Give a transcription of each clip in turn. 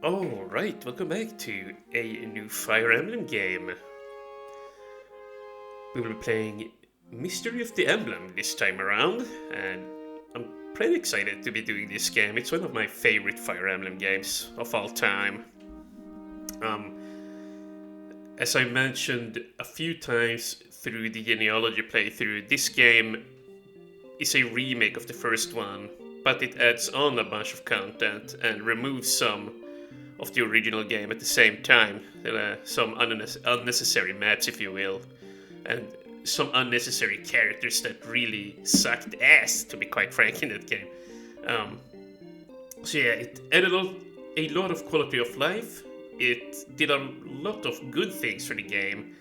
Alright, welcome back to a new Fire Emblem game. We will be playing Mystery of the Emblem this time around, and I'm pretty excited to be doing this game. It's one of my favorite Fire Emblem games of all time. As I mentioned a few times through the genealogy playthrough, this game is a remake of the first one, but it adds on a bunch of content and removes some of the original game at the same time. Some unnecessary maps, if you will, and some unnecessary characters that really sucked ass, to be quite frank, in that game. So yeah, it added a lot of quality of life. It did a lot of good things for the game.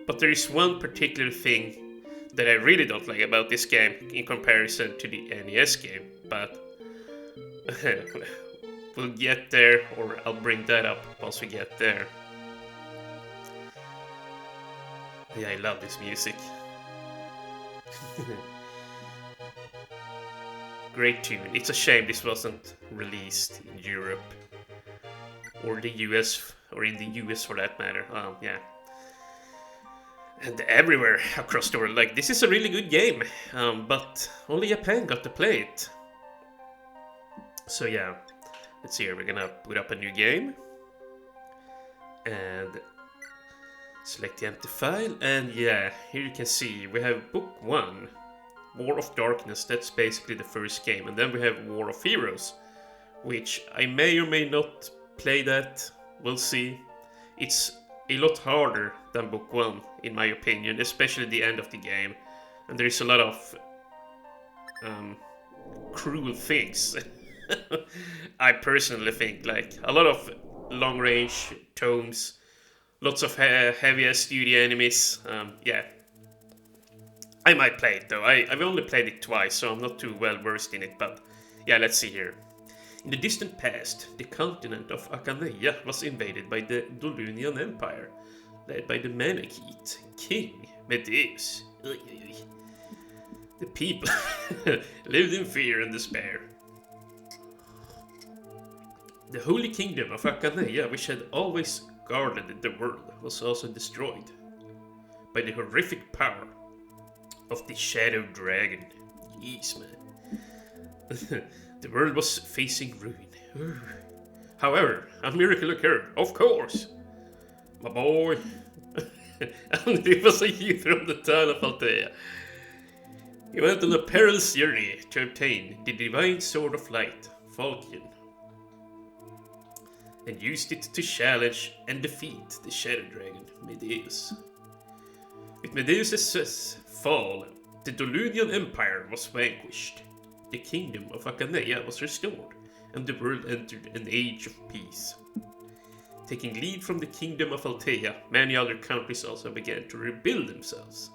But there is one particular thing that I really don't like about this game in comparison to the NES game, but we'll get there, or I'll bring that up once we get there. Yeah, I love this music. Great tune. It's a shame this wasn't released in Europe or the US, or in the US for that matter. Yeah. And everywhere across the world. Like, this is a really good game, but only Japan got to play it. So yeah, let's see here. We're gonna put up a new game and select the empty file, and yeah, here you can see we have Book 1, War of Darkness. That's basically the first game, and then we have War of Heroes, which I may or may not play that. We'll see. It's a lot harder than Book 1, in my opinion, especially the end of the game, and there is a lot of cruel things. I personally think, like, a lot of long range tomes, lots of heavy studio enemies. Yeah, I might play it though. I've only played it twice, so I'm not too well versed in it, but yeah, let's see here. In the distant past, the continent of Akaneia was invaded by the Dolunian Empire, led by the Manakete King Medeus. The people lived in fear and despair. The Holy Kingdom of Akaneia, which had always guarded the world, was also destroyed by the horrific power of the Shadow Dragon. Yes, man. The world was facing ruin. However, a miracle occurred, of course. My boy. And it was a youth from the town of Altea. He went on a perilous journey to obtain the divine sword of light, Falchion, and used it to challenge and defeat the Shadow Dragon, Medeus. With Medeus' fall, the Dolunian Empire was vanquished. The kingdom of Akaneia was restored, and the world entered an age of peace. Taking lead from the kingdom of Altea, many other countries also began to rebuild themselves.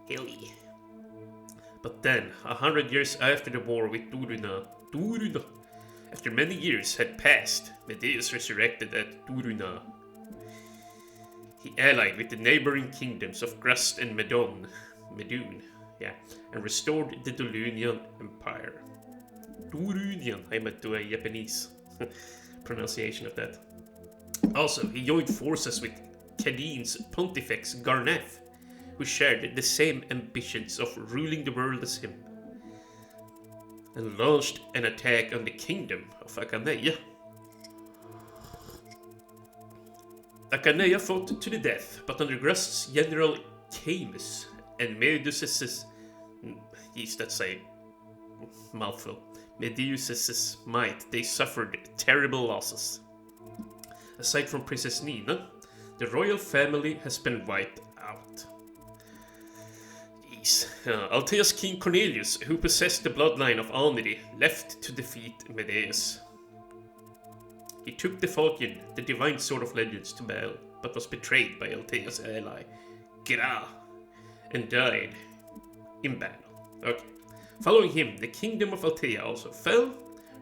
Hell yeah. But then, 100 years after the war with Duruna, after many years had passed, Medeus resurrected at Duruna. He allied with the neighboring kingdoms of Grust and Medun, and restored the Dolunian Empire. Durunian, I might do a Japanese pronunciation of that. Also, he joined forces with Khadin's Pontifex Garneth, who shared the same ambitions of ruling the world as him, and launched an attack on the kingdom of Akaneia. Akaneia fought to the death, but under Grust's general Camus and Medeus's Medeus's might, they suffered terrible losses. Aside from Princess Nina, the royal family has been wiped out. Altea's King Cornelius, who possessed the bloodline of Alnidi, left to defeat Medeus. He took the Falchion, the divine sword of legends, to battle, but was betrayed by Altea's ally, Gira, and died in battle. Okay. Following him, the kingdom of Altea also fell.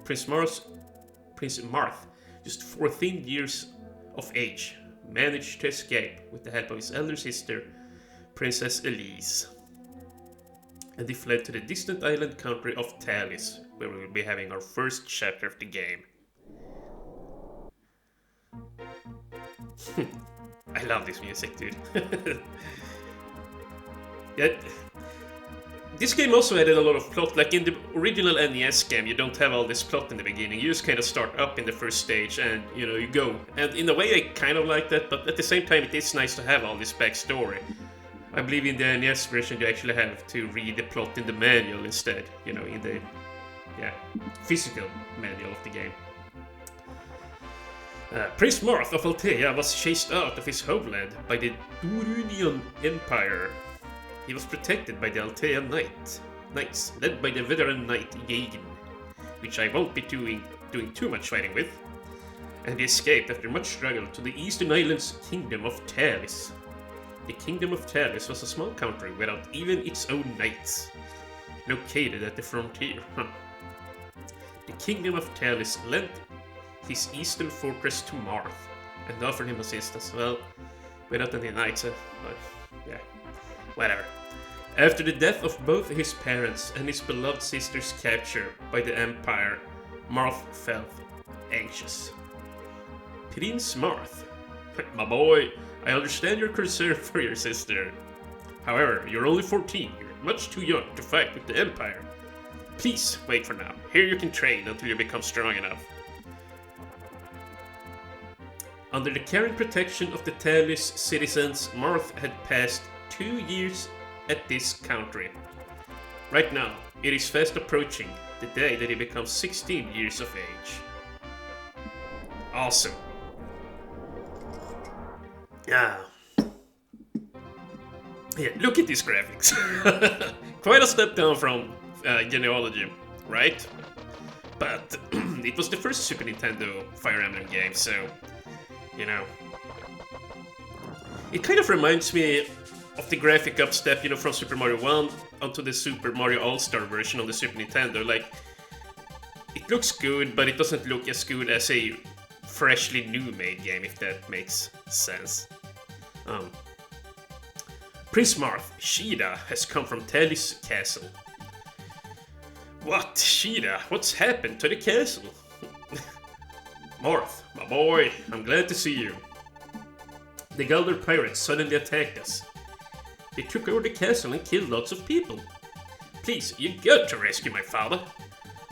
Prince Marth, just 14 years of age, managed to escape with the help of his elder sister, Princess Elise. and they fled to the distant island country of Talys, where we will be having our first chapter of the game. I love this music, dude. Yeah, this game also added a lot of plot. Like in the original NES game, you don't have all this plot in the beginning. You just kind of start up in the first stage and, you know, you go. And in a way, I kind of like that, but at the same time, it is nice to have all this backstory. I believe in the NES version, you actually have to read the plot in the manual instead, you know, in the physical manual of the game. Prince Marth of Altea was chased out of his homeland by the Durunian Empire. He was protected by the Altea Knights, led by the veteran knight Jagen, which I won't be doing too much fighting with, and he escaped after much struggle to the eastern island's Kingdom of Talys. The Kingdom of Talys was a small country without even its own knights, located at the frontier. The Kingdom of Talys lent his eastern fortress to Marth and offered him assistance. Well, without any knights, yeah. Whatever. After the death of both his parents and his beloved sister's capture by the Empire, Marth felt anxious. Prince Marth, my boy, I understand your concern for your sister. However, you're only 14, you're much too young to fight with the Empire. Please wait for now. Here you can train until you become strong enough. Under the current protection of the Talys citizens, Marth had passed 2 years at this country. Right now, it is fast approaching the day that he becomes 16 years of age. Awesome. Yeah, look at these graphics. Quite a step down from genealogy, right? But it was the first Super Nintendo Fire Emblem game, so, you know. It kind of reminds me of the graphic upstep, you know, from Super Mario 1 onto the Super Mario All-Star version on the Super Nintendo. Like, it looks good, but it doesn't look as good as a freshly new-made game, if that makes sense. Prince Marth, Shida, has come from Talys Castle. What? Shida? What's happened to the castle? Marth, my boy, I'm glad to see you. The Galder pirates suddenly attacked us. They took over the castle and killed lots of people. Please, you got to rescue my father.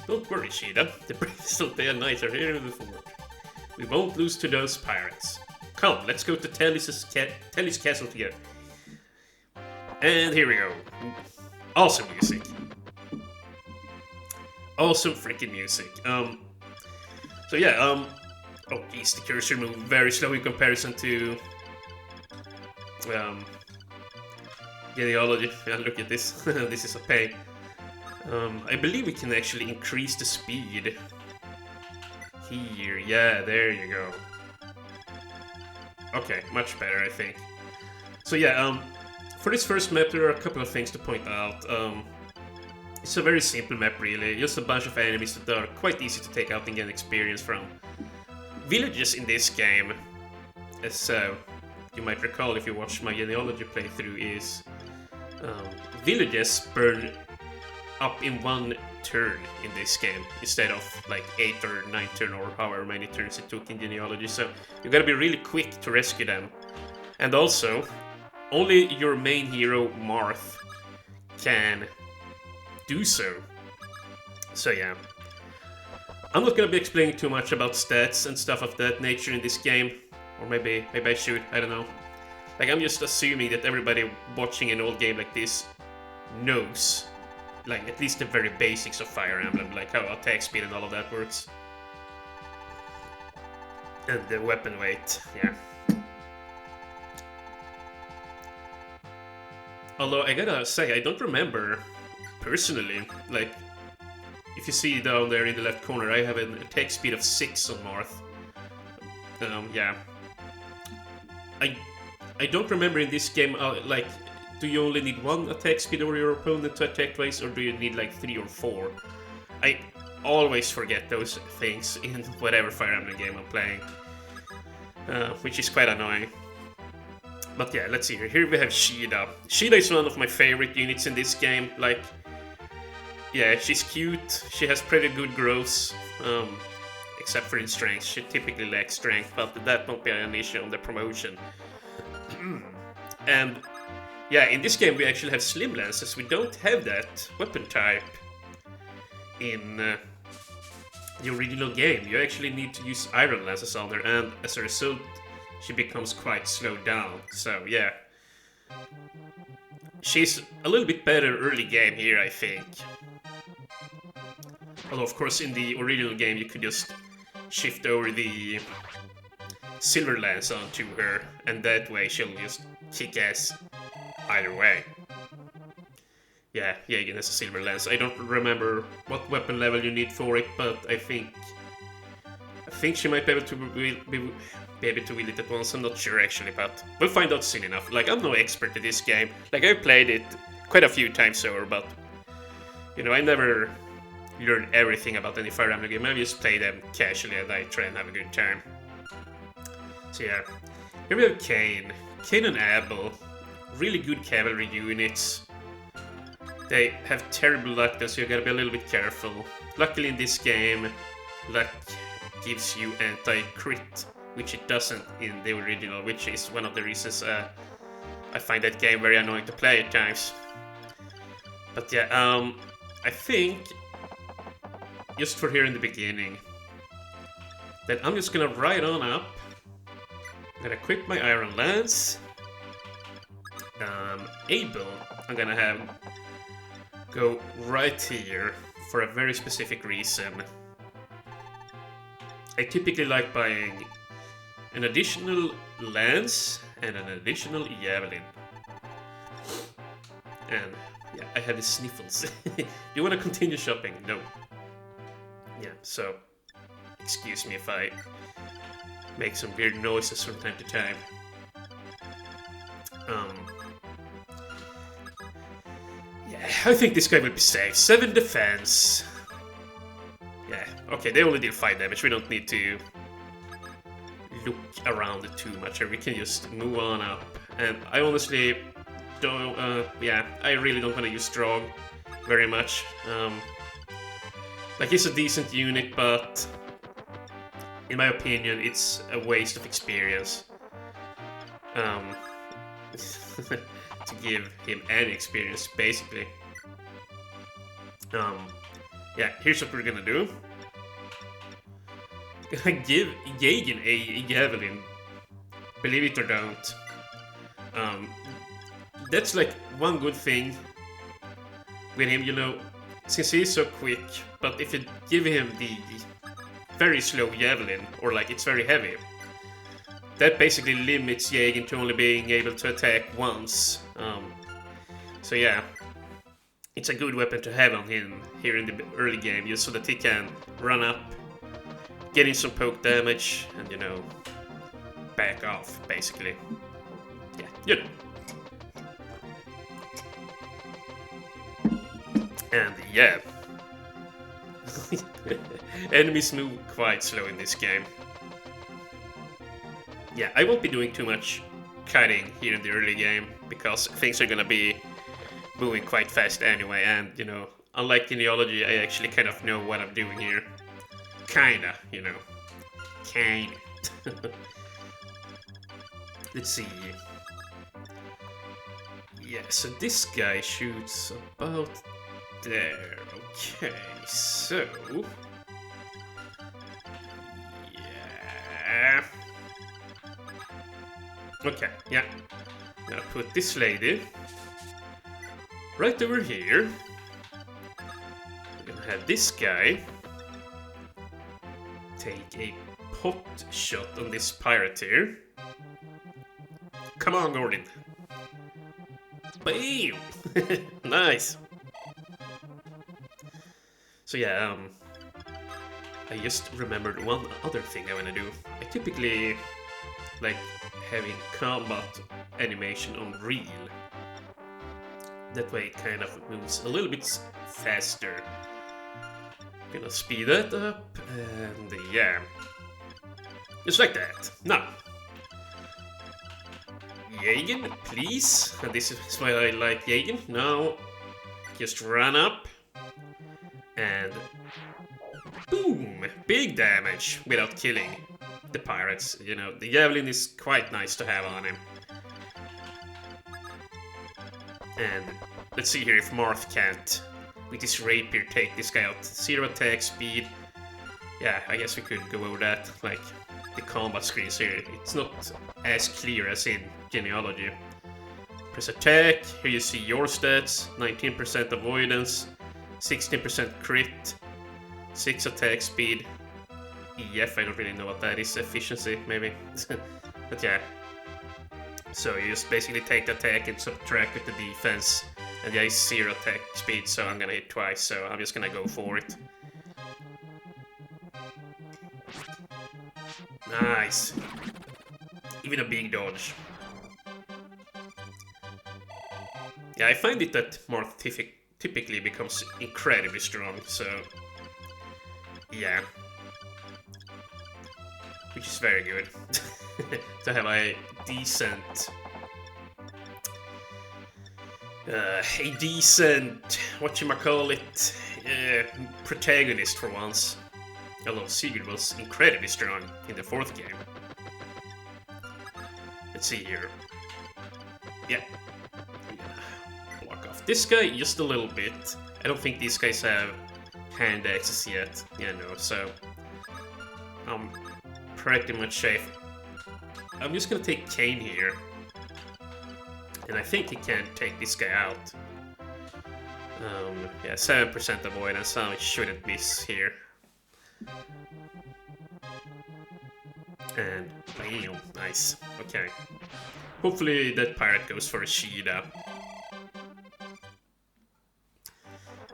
Don't worry, Shida. The Bristol Day Knights are here in the fort. We won't lose to those pirates. Come, let's go to Talys Castle together. And here we go. Awesome music. Awesome freaking music. So yeah, oh geez, the cursor moved very slow in comparison to genealogy. Yeah, look at this. This is a pain. I believe we can actually increase the speed. Here, yeah, there you go. Okay, much better, I think. So yeah, for this first map, there are a couple of things to point out. It's a very simple map, really. Just a bunch of enemies that are quite easy to take out and get experience from. Villages in this game, as you might recall if you watched my genealogy playthrough, is villages burn up in one turn in this game instead of like 8 or 9 turn or however many turns it took in genealogy, so you gotta be really quick to rescue them. And also, only your main hero Marth can do so. So yeah, I'm not gonna be explaining too much about stats and stuff of that nature in this game, or maybe I should, I don't know. Like, I'm just assuming that everybody watching an old game like this knows, like, at least the very basics of Fire Emblem, like how attack speed and all of that works. And the weapon weight, yeah. Although, I gotta say, I don't remember, personally, like, if you see down there in the left corner, I have an attack speed of 6 on Marth. Yeah. I don't remember in this game, like, do you only need 1 attack speed over your opponent to attack twice, or do you need like 3 or 4? I always forget those things in whatever Fire Emblem game I'm playing, which is quite annoying. But yeah, let's see here. Here we have Shida. Shida is one of my favorite units in this game. Like, yeah, she's cute. She has pretty good growth. Except for in strength. She typically lacks strength, but that won't be an issue on the promotion. And yeah, in this game we actually have slim lances. We don't have that weapon type in the original game. You actually need to use iron lances on her, and as a result, she becomes quite slowed down. So yeah, she's a little bit better early game here, I think. Although of course in the original game you could just shift over the silver lance onto her, and that way she'll just kick ass either way. Yeah, Jagen has a silver lance. I don't remember what weapon level you need for it, but I think she might be able to be able to wield it at once. I'm not sure actually, but we'll find out soon enough. Like, I'm no expert at this game. Like, I've played it quite a few times over, but you know, I never learn everything about any Fire Emblem game. I just play them casually and I try and have a good time. So yeah, here we have Kain and Abel, really good cavalry units. They have terrible luck though, so you gotta be a little bit careful. Luckily in this game, luck gives you anti-crit, which it doesn't in the original, which is one of the reasons I find that game very annoying to play at times. But yeah, I think, just for here in the beginning, that I'm just gonna ride on up. I'm gonna equip my Iron Lance. Abel, I'm gonna have go right here for a very specific reason. I typically like buying an additional lance and an additional javelin. And yeah, I have the sniffles. Do you want to continue shopping? No. Yeah, so excuse me if I make some weird noises from time to time. Yeah, I think this guy will be safe. 7 defense. Yeah, okay, they only deal 5 damage. We don't need to look around it too much, or we can just move on up. And I honestly don't, yeah, I really don't want to use Strog very much. Like, he's a decent unit, but in my opinion, it's a waste of experience. To give him any experience, basically. Yeah, here's what we're gonna do. Gonna give Jagen a javelin. Believe it or don't. That's like one good thing with him, you know, since he's so quick, but if you give him the very slow javelin, or like it's very heavy, that basically limits Jagen to only being able to attack once. So yeah, it's a good weapon to have on him here in the early game, just so that he can run up, get in some poke damage, and, you know, back off, basically. Yeah, you know. And yeah, enemies move quite slow in this game. Yeah, I won't be doing too much cutting here in the early game, because things are gonna be moving quite fast anyway, and, you know, unlike genealogy, I actually kind of know what I'm doing here. Kinda, you know. Kinda. Let's see. Yeah, so this guy shoots about there. Okay, so... yeah... Okay, yeah. Now put this lady right over here. We're gonna have this guy take a pot shot on this pirate here. Come on, Gordon. Bam! Nice. So yeah, I just remembered one other thing I wanna do. I typically like having combat animation on real. That way it kind of moves a little bit faster. Gonna speed that up, and yeah. Just like that. Now. Jagen, please. And this is why I like Jagen. Now, just run up. And boom! Big damage without killing the pirates. You know, the javelin is quite nice to have on him. And let's see here if Marth can't, with his rapier, take this guy out. 0 attack speed. Yeah, I guess we could go over that. Like, the combat screens here, it's not as clear as in genealogy. Press attack. Here you see your stats. 19% avoidance. 16% crit. 6 attack speed. EF, I don't really know what that is. Efficiency, maybe. But yeah. So you just basically take the attack and subtract with the defense. And yeah, it's 0 attack speed, so I'm gonna hit twice, so I'm just gonna go for it. Nice. Even a big dodge. Yeah, I find it that Marth typically becomes incredibly strong, so... yeah. Which is very good. To have a decent... whatchamacallit, protagonist for once. Although Sigurd was incredibly strong in the 4th game. Let's see here. Yeah. Block off this guy just a little bit. I don't think these guys have hand access yet. Yeah, no, so... I'm pretty much safe. I'm just gonna take Kane here. And I think he can take this guy out. Yeah, 7% avoidance, so I shouldn't miss here. And bam, nice. Okay. Hopefully that pirate goes for a Shida.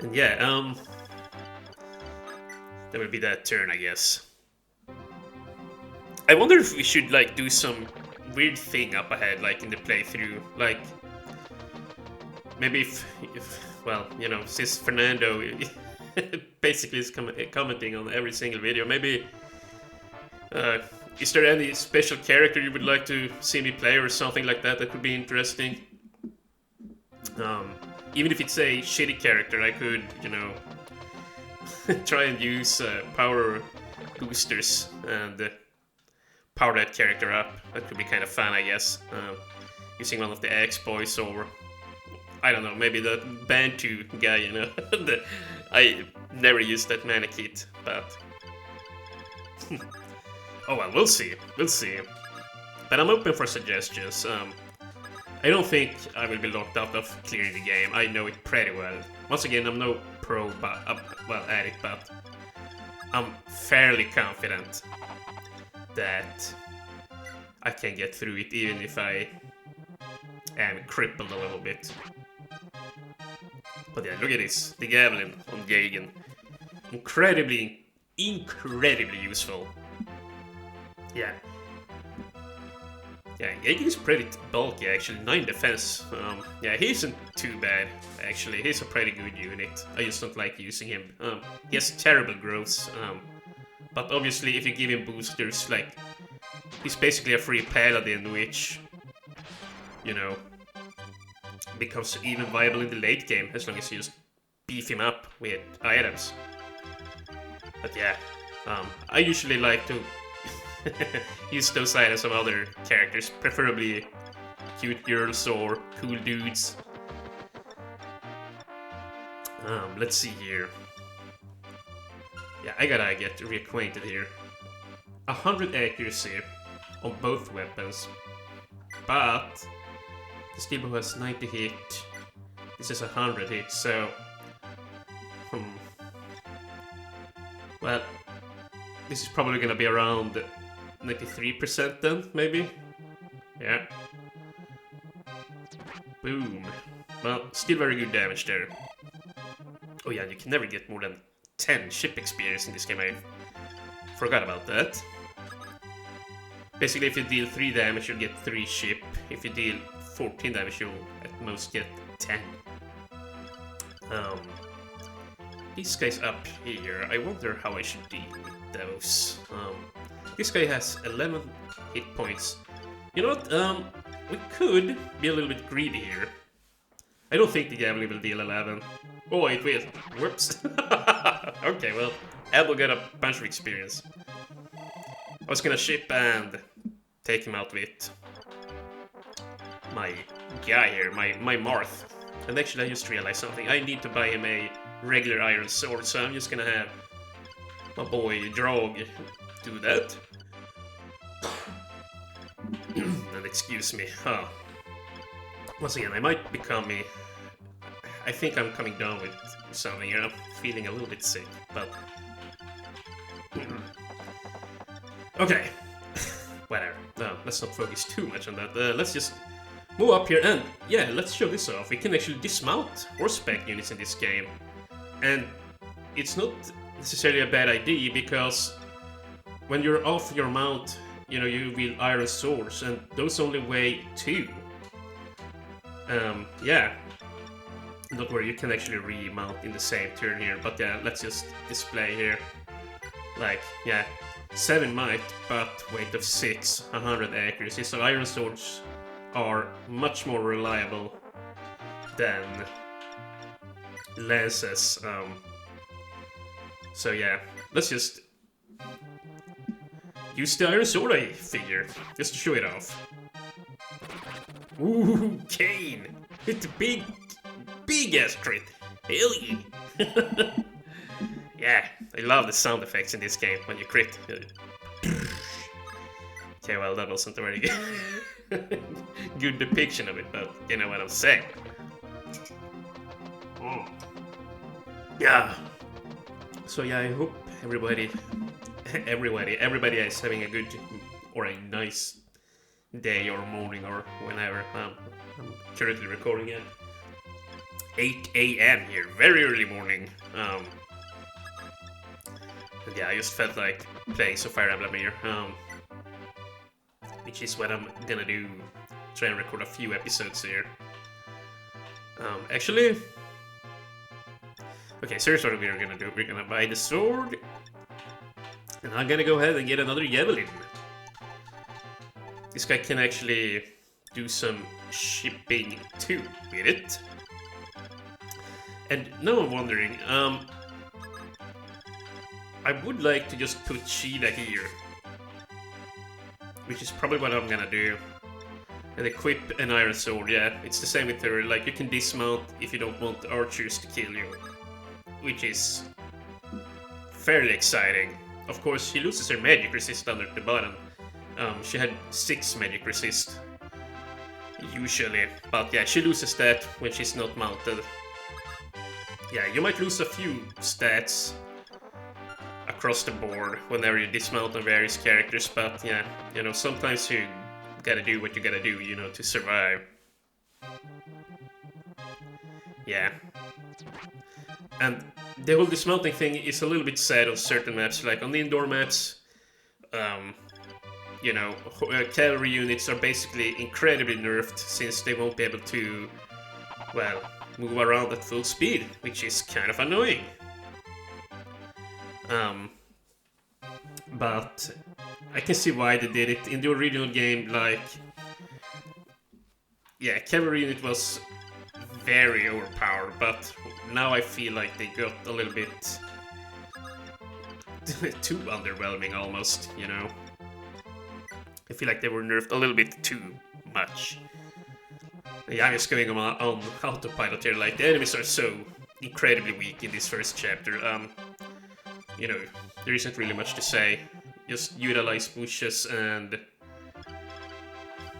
And yeah, that will be that turn, I guess. I wonder if we should like do some weird thing up ahead, like in the playthrough, like maybe if well, you know, since Fernando basically is commenting on every single video, maybe is there any special character you would like to see me play or something like that that could be interesting? Even if it's a shitty character, I could, you know, try and use power boosters and power that character up. That could be kind of fun, I guess. Using one of the X-Boys or... I don't know, maybe the Bantu guy, you know. I never used that mana kit, but... oh well, we'll see. We'll see. But I'm open for suggestions. I don't think I will be locked out of clearing the game. I know it pretty well. Once again, I'm no pro at it, but I'm fairly confident that I can get through it, even if I am crippled a little bit. But yeah, look at this. The Javelin on Jagen. Incredibly useful. Yeah. Yeah, Jagen is pretty bulky actually, 9 defense. Yeah, he isn't too bad actually, he's a pretty good unit. I just don't like using him. He has terrible growths, but obviously if you give him boosters, like, he's basically a free paladin, which, you know, becomes even viable in the late game as long as you just beef him up with items. But yeah, I usually like to use those items on other characters, preferably cute girls or cool dudes. Let's see here. Yeah, I gotta get reacquainted here. 100 accuracy on both weapons, but the Steelbow has 90 hit. This is 100 hit, so... well, this is probably gonna be around 93% then, maybe? Yeah. Boom. Well, still very good damage there. Oh yeah, you can never get more than 10 ship experience in this game, I forgot about that. Basically, if you deal 3 damage, you'll get 3 ship. If you deal 14 damage, you'll at most get 10. This guy's up here. I wonder how I should deal with those. This guy has 11 hit points. You know what? we could be a little bit greedy here. I don't think the gambling will deal 11. Oh, it will. Whoops. Okay, well, Ed will get a bunch of experience. I was gonna ship and take him out with my guy here, my Marth. And actually, I just realized something. I need to buy him a regular iron sword, so I'm just gonna have my boy Drog do that. And excuse me. Once again, I might become a... I think I'm coming down with something here. I'm feeling a little bit sick, but... Okay. Whatever. No, let's not focus too much on that. Let's just move up here and... Yeah, let's show this off. We can actually dismount horseback units in this game. And it's not necessarily a bad idea, because when you're off your mount, you know, you wield iron swords, and those only weigh 2. Yeah. Not where you can actually remount in the same turn here, but yeah, let's just display here. Like, yeah, 7 might, but weight of 6, 100 accuracy, so iron swords are much more reliable than lances. So yeah, let's just use the iron sword I figure, just to show it off. Ooh, Kane! It's a big ass crit! Hell yeah! Yeah, I love the sound effects in this game when you crit. Okay, well, that wasn't a very good depiction of it, but you know what I'm saying. Yeah. So yeah, I hope everybody is having a good or a nice day or morning or whenever. I'm currently recording at 8 a.m. here, very early morning. And yeah, I just felt like playing some Fire Emblem here, which is what I'm gonna do. Try and record a few episodes here. Actually, okay, so here's what we're gonna do. We're gonna buy the sword, and I'm gonna go ahead and get another javelin. This guy can actually do some shipping too with it. And now I'm wondering, I would like to just put Sheila here, which is probably what I'm gonna do. And equip an iron sword, yeah, it's the same with her, like you can dismount if you don't want archers to kill you, which is fairly exciting. Of course, she loses her magic resist down at the bottom. She had 6 magic resist, usually, but yeah, she loses that when she's not mounted. Yeah, you might lose a few stats across the board whenever you dismount on various characters, but yeah, you know, sometimes you gotta do what you gotta do, you know, to survive. Yeah. And the whole dismounting thing is a little bit sad on certain maps, like on the indoor maps, you know, cavalry units are basically incredibly nerfed since they won't be able to, well, move around at full speed, which is kind of annoying. But I can see why they did it. In the original game, like, yeah, cavalry unit was very overpowered, but now I feel like they got a little bit too underwhelming almost, you know. I feel like they were nerfed a little bit too much. Yeah, I'm just going on autopilot here, like, the enemies are so incredibly weak in this first chapter. You know, there isn't really much to say. Just utilize bushes and,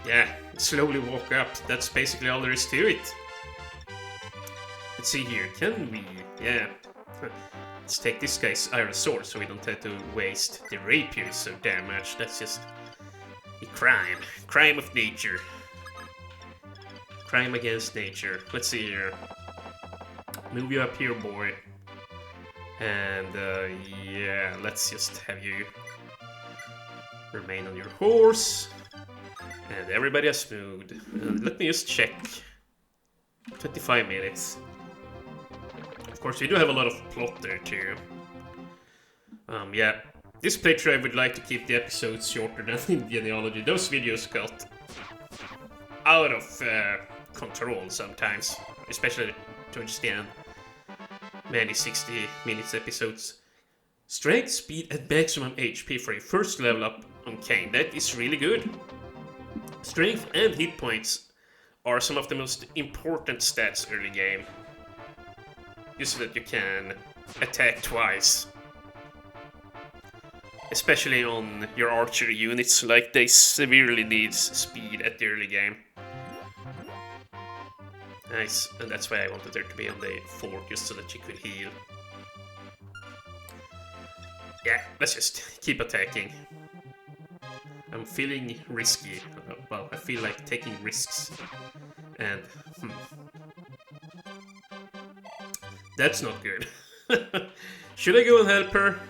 yeah, slowly walk up. That's basically all there is to it. Let's see here, can we? Yeah. Let's take this guy's iron sword so we don't have to waste the rapier so damn much. That's just a crime. Crime of nature. Crime against nature. Let's see here. Move you up here, boy. And, yeah, let's just have you remain on your horse. And everybody has moved. Let me just check. 25 minutes. Of course, we do have a lot of plot there, too. Yeah. This playthrough, I would like to keep the episodes shorter than in genealogy. Those videos got out of control sometimes, especially towards the end. Many 60 minutes episodes. Strength, speed, and maximum HP for a first level up on Kane. That is really good. Strength and hit points are some of the most important stats early game. Just so that you can attack twice. Especially on your archery units, like they severely need speed at the early game. Nice, and that's why I wanted her to be on the fort, just so that she could heal. Yeah, let's just keep attacking. I'm feeling risky. Well, I feel like taking risks. And, that's not good. Should I go and help her?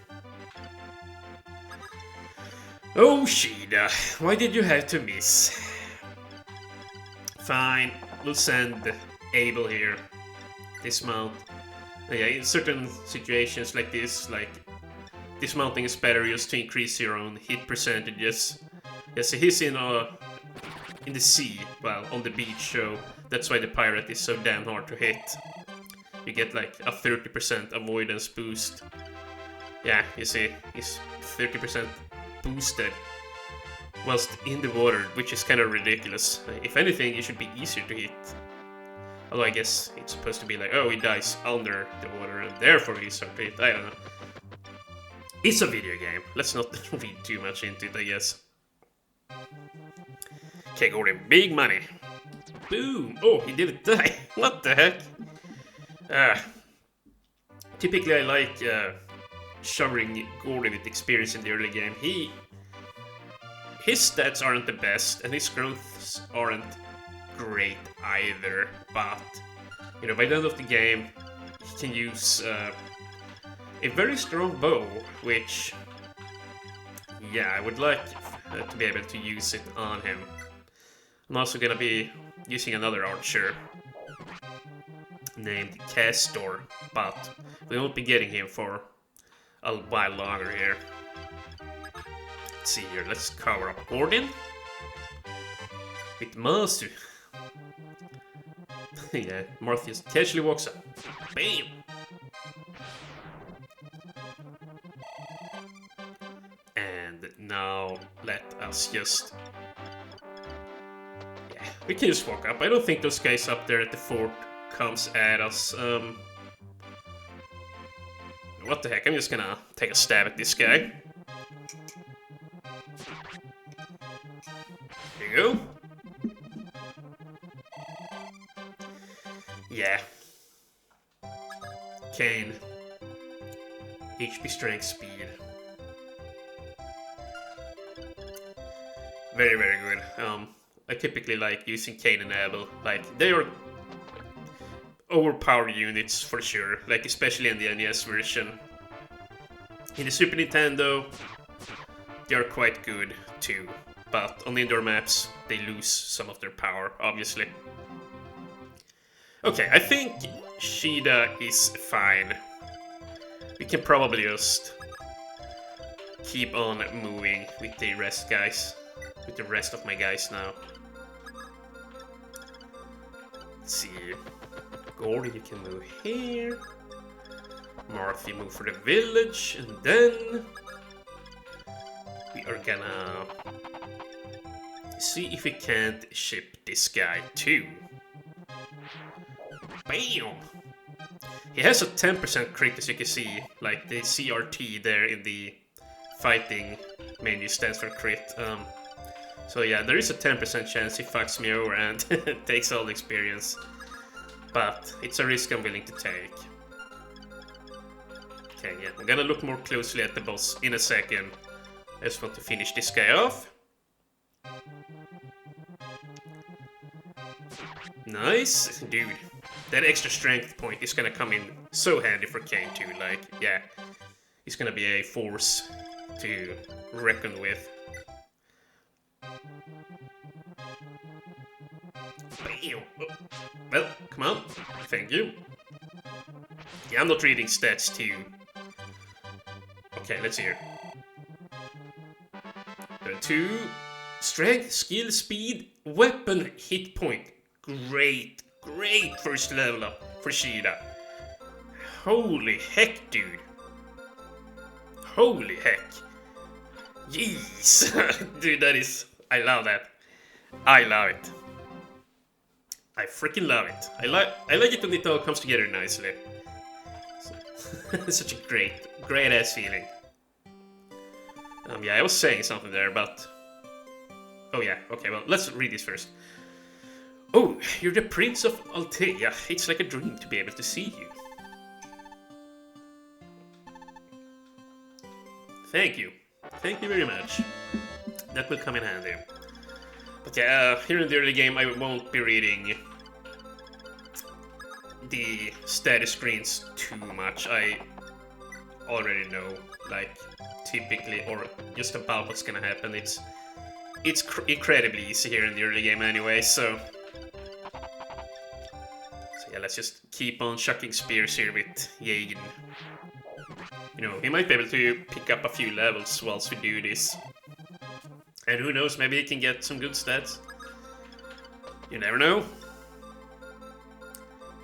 Oh, Sheeda, why did you have to miss? Fine, we'll send Abel here. Dismount. Yeah, in certain situations like this, like dismounting is better just to increase your own hit percentages. Yeah, so he's in the sea, well, on the beach, so that's why the pirate is so damn hard to hit. You get like a 30% avoidance boost. Yeah, you see, he's 30% boosted whilst in the water, which is kind of ridiculous. If anything, it should be easier to hit. Although I guess it's supposed to be like, oh, he dies under the water and therefore he's hard to hit. I don't know. It's a video game. Let's not read too much into it, I guess. Okay, Gordon, big money. Boom! Oh, he didn't die. What the heck? Typically I like showering Gordon with experience in the early game. His stats aren't the best, and his growths aren't great either, but, you know, by the end of the game, he can use a very strong bow, which, yeah, I would like to be able to use it on him. I'm also gonna be using another archer named Castor, but we won't be getting him for a while longer here. Let's see here, let's cover up Gordon with Master. Yeah, Morpheus casually walks up. Bam! And now let us just... yeah, we can just walk up. I don't think those guys up there at the fort comes at us. What the heck, I'm just gonna take a stab at this guy. There you go. Yeah. Kane. HP, strength, speed. Very, very good. I typically like using Kane and Abel. Like, they are overpowered units for sure. Like, especially in the NES version. In the Super Nintendo, they are quite good too. But on the indoor maps, they lose some of their power, obviously. Okay, I think Sheeda is fine. We can probably just keep on moving with the rest guys. With the rest of my guys now. Let's see. Gordon, you can move here. Marthy, move for the village. And then we are gonna see if we can't ship this guy too. Bam! He has a 10% crit, as you can see. Like the CRT there in the fighting menu stands for crit. So yeah, there is a 10% chance he fucks me over and takes all the experience. But it's a risk I'm willing to take. Okay, yeah, I'm gonna look more closely at the boss in a second. I just want to finish this guy off. Nice, dude. That extra strength point is gonna come in so handy for Kane too. Like, yeah, he's gonna be a force to reckon with. Bam! Oh. Well, come on. Thank you. Yeah, I'm not reading stats too. Okay, let's hear. 2. Strength, skill, speed, weapon, hit point. Great first level up for Sheila. Holy heck, dude. Holy heck. Jeez. Dude, that is... I love that. I love it. I freaking love it. I like it when it all comes together nicely. Such a great ass feeling. Yeah, I was saying something there, but... Oh yeah, okay, well, let's read this first. Oh, you're the Prince of Altea. It's like a dream to be able to see you. Thank you. Thank you very much. That will come in handy. But yeah, here in the early game I won't be reading the status screens too much. I already know, like, typically, or just about what's gonna happen. It's incredibly easy here in the early game anyway, so yeah, let's just keep on chucking spears here with Jagen. You know, he might be able to pick up a few levels whilst we do this. And who knows, maybe he can get some good stats. You never know.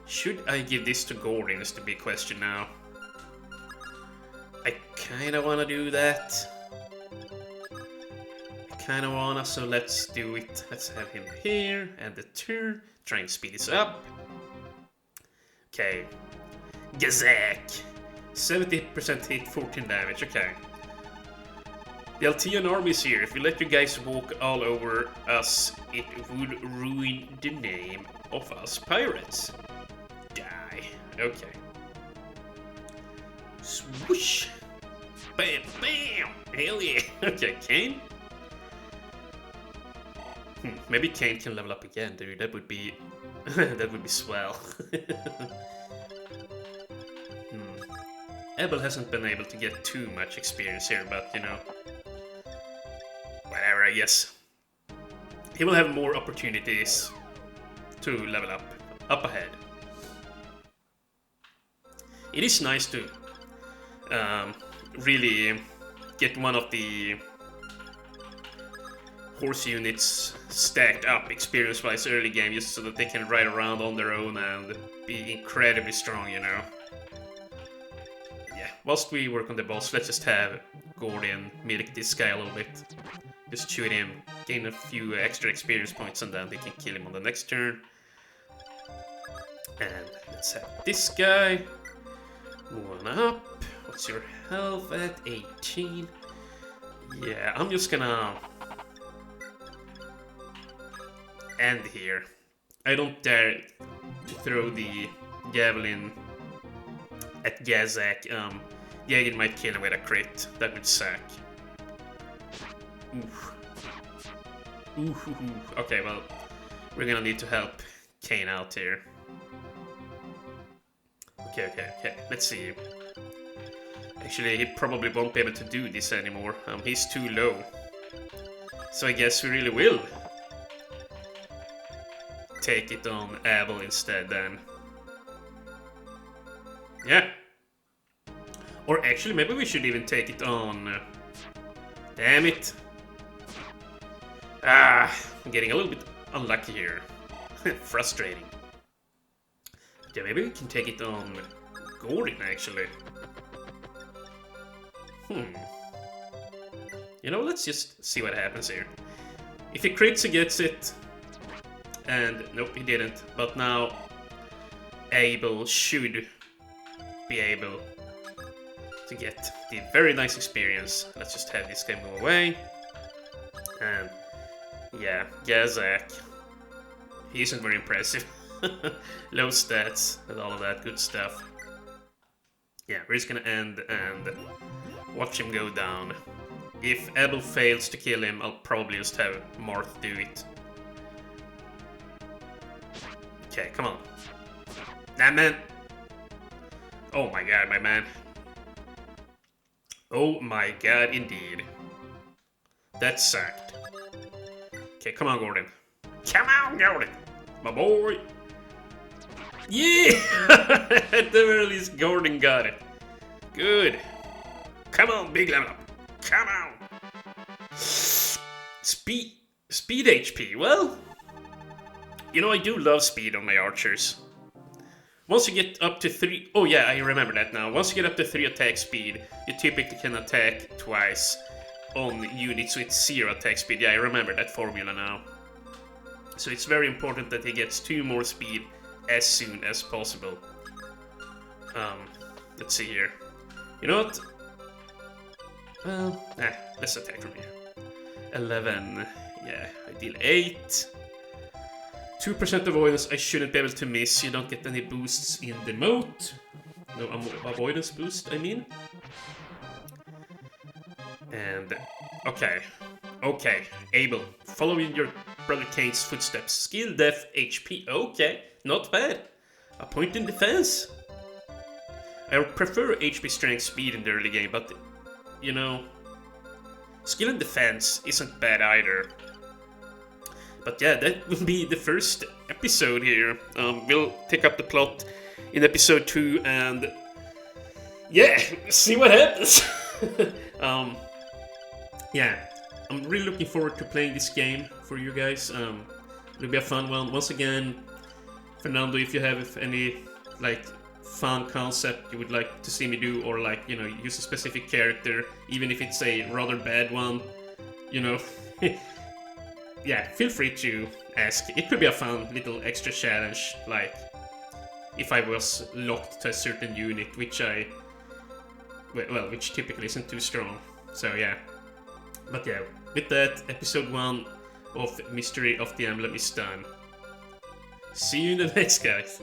Should I give this to Gordon is the big question now. I kinda wanna do that. Kinda wanna, so let's do it. Let's have him here, and the turn. Try and speed this up. Okay. Gazzak. 70% hit, 14 damage, okay. The Altean army is here. If we let you guys walk all over us, it would ruin the name of us pirates. Die. Okay. Swoosh. Bam, bam. Hell yeah. Okay, Kane. Maybe Kane can level up again, dude. That would be... that would be swell. Abel hasn't been able to get too much experience here, but, you know... whatever, I guess. He will have more opportunities to level up ahead. It is nice to really get one of the horse units stacked up experience-wise early game, just so that they can ride around on their own and be incredibly strong, you know. Yeah, whilst we work on the boss, let's just have Gordon milk this guy a little bit. Just shoot him, gain a few extra experience points, and then we can kill him on the next turn. And let's have this guy. Move on up. What's your health at? 18. Yeah, I'm just gonna end here. I don't dare to throw the javelin at Gazzak. Jagen might kill him with a crit. That would suck. Oof. Ooh. Okay, well, we're gonna need to help Kane out here. Okay. Let's see. Actually, he probably won't be able to do this anymore. He's too low. So I guess we really will take it on Abel instead then. Yeah. Or actually, maybe we should even take it on... damn it. I'm getting a little bit unlucky here. Frustrating. Yeah, maybe we can take it on Gordon, actually. You know, let's just see what happens here. If he crits, he gets it. And nope, he didn't. But now Abel should be able to get the very nice experience. Let's just have this guy move away. And yeah, Gazzak. He isn't very impressive. Low stats and all of that good stuff. Yeah, we're just gonna end and watch him go down. If Abel fails to kill him, I'll probably just have Marth do it. Okay, come on. Nah, man. Oh my god, my man. Oh my god, indeed. That sucked. Okay, come on, Gordon. Come on, Gordon. My boy. Yeah! At the very least, Gordon got it. Good. Come on, big level up. Come on. Speed. Speed HP, well... You know, I do love speed on my archers. Once you get up to 3... Oh yeah, I remember that now. Once you get up to 3 attack speed, you typically can attack twice on units with 0 attack speed. Yeah, I remember that formula now. So it's very important that he gets 2 more speed as soon as possible. Let's see here. You know what? Well, let's attack from here. 11. Yeah, I deal 8. 2% avoidance, I shouldn't be able to miss. You don't get any boosts in the moat. No avoidance boost, I mean. And, okay. Okay, Abel. Following your brother Kane's footsteps. Skill, def, HP. Okay, not bad. A point in defense. I prefer HP, strength, speed in the early game, but, you know, skill and defense isn't bad either. But yeah, that will be the first episode here. We'll take up the plot in episode 2 and yeah, see what happens. Yeah, I'm really looking forward to playing this game for you guys. It'll be a fun one. Once again, Fernando, if you have any like fun concept you would like to see me do, or like, you know, use a specific character, even if it's a rather bad one, you know. Yeah, feel free to ask. It could be a fun little extra challenge, like if I was locked to a certain unit, which which typically isn't too strong. So yeah. But yeah, with that, episode 1 of Mystery of the Emblem is done. See you in the next, guys.